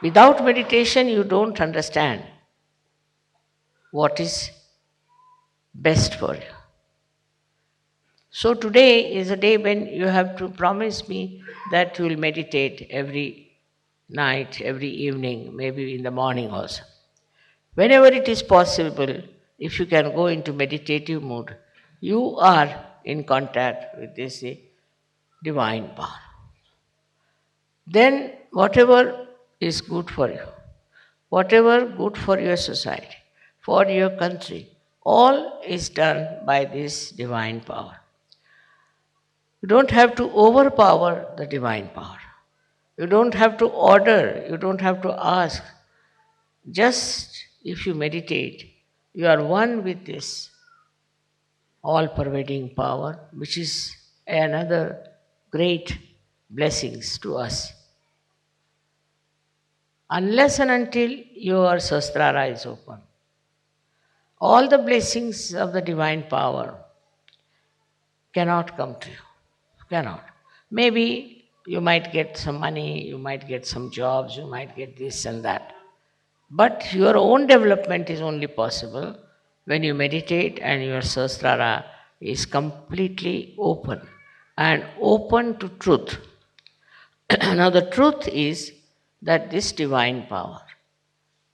Without meditation, you don't understand what is best for you. So today is a day when you have to promise me that you will meditate every night, every evening, maybe in the morning also. Whenever it is possible, if you can go into meditative mood, you are in contact with this divine power. Then whatever is good for you, whatever good for your society, for your country, all is done by this divine power. You don't have to overpower the divine power. You don't have to order, you don't have to ask. Just if you meditate, you are one with this all pervading power, which is another great blessings to us. Unless and until your sastrara is open, all the blessings of the divine power cannot come to you. Cannot. Maybe you might get some money, you might get some jobs, you might get this and that. But your own development is only possible when you meditate and your sastrara is completely open and open to truth. Now, the truth is that this divine power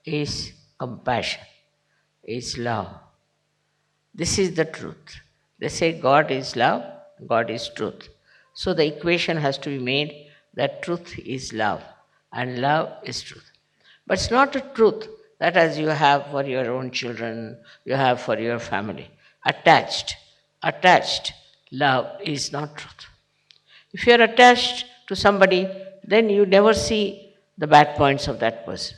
is compassion, is love. This is the truth. They say God is love, God is truth. So the equation has to be made that truth is love and love is truth. But it's not a truth that as you have for your own children, you have for your family. Attached love is not truth. If you are attached to somebody, then you never see the bad points of that person.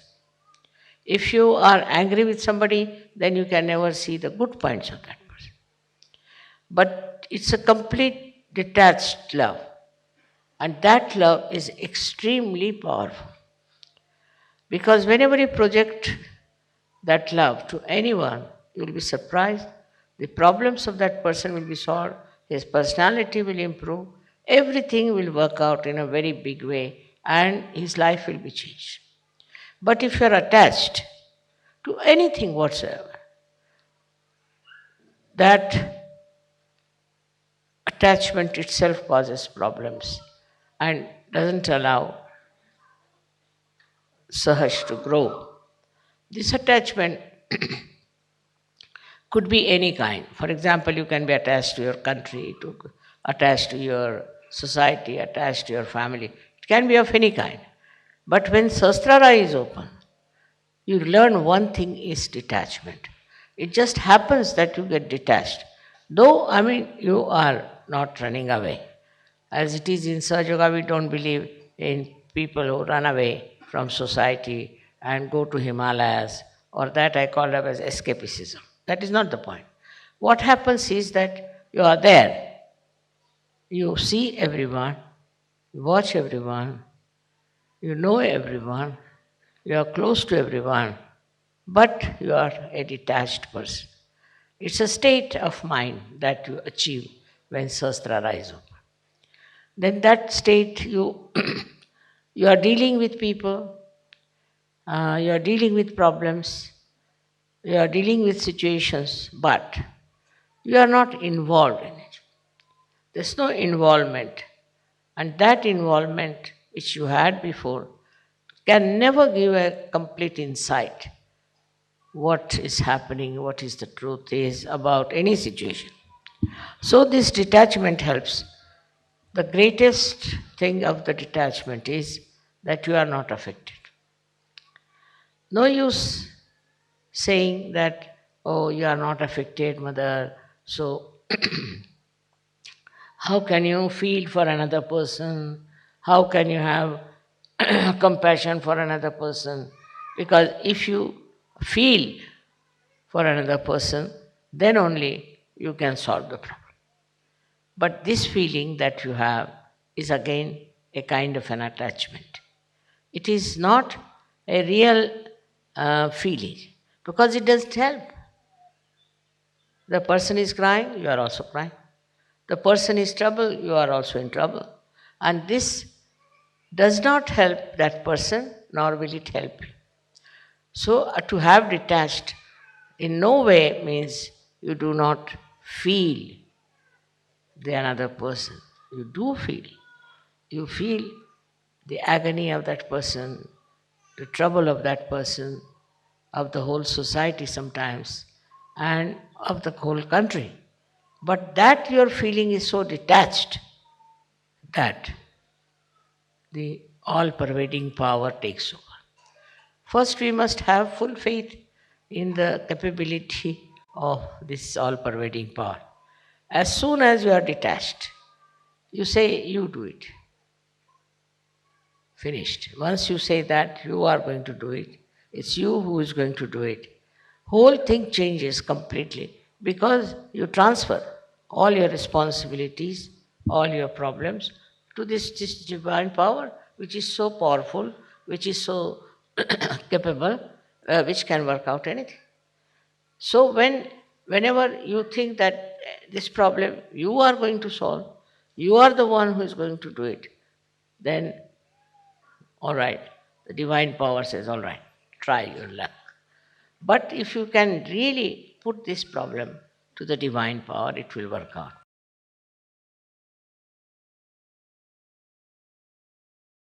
If you are angry with somebody, then you can never see the good points of that person. But it's a complete detached love. And that love is extremely powerful. Because whenever you project that love to anyone, you will be surprised. The problems of that person will be solved, his personality will improve, everything will work out in a very big way, and his life will be changed. But if you are attached to anything whatsoever, that attachment itself causes problems and doesn't allow Sahaj to grow. This attachment could be any kind. For example, you can be attached to your country, attached to your society, attached to your family. It can be of any kind. But when Sastrara is open, you learn one thing is detachment. It just happens that you get detached. Though, you are not running away. As it is in Sahaja Yoga, we don't believe in people who run away from society and go to Himalayas, or that I call it as escapism. That is not the point. What happens is that you are there. You see everyone, you watch everyone, you know everyone, you are close to everyone, but you are a detached person. It's a state of mind that you achieve when Sahasrara is open. Then that state you you are dealing with people, you are dealing with problems, you are dealing with situations, but you are not involved in it. There's no involvement. And that involvement which you had before can never give a complete insight what is happening, what is the truth is about any situation. So this detachment helps. The greatest thing of the detachment is that you are not affected. No use saying that, oh, you are not affected, mother, so how can you feel for another person? How can you have compassion for another person? Because if you feel for another person, then only you can solve the problem. But this feeling that you have is again a kind of an attachment. It is not a real feeling because it doesn't help. The person is crying, you are also crying. The person is troubled, you are also in trouble. And this does not help that person nor will it help you. So, to have detached in no way means you do not feel the another person. You do feel. You feel the agony of that person, the trouble of that person, of the whole society sometimes, and of the whole country. But that your feeling is so detached that the all pervading power takes over. First, we must have full faith in the capability of this all pervading power. As soon as you are detached, you say, you do it. Finished. Once you say that you are going to do it, it's you who is going to do it. Whole thing changes completely because you transfer all your responsibilities, all your problems to this divine power which is so powerful, which is so capable, which can work out anything. So whenever you think that this problem you are going to solve, you are the one who is going to do it, then all right, the divine power says, all right, try your luck. But if you can really put this problem to the divine power, it will work out.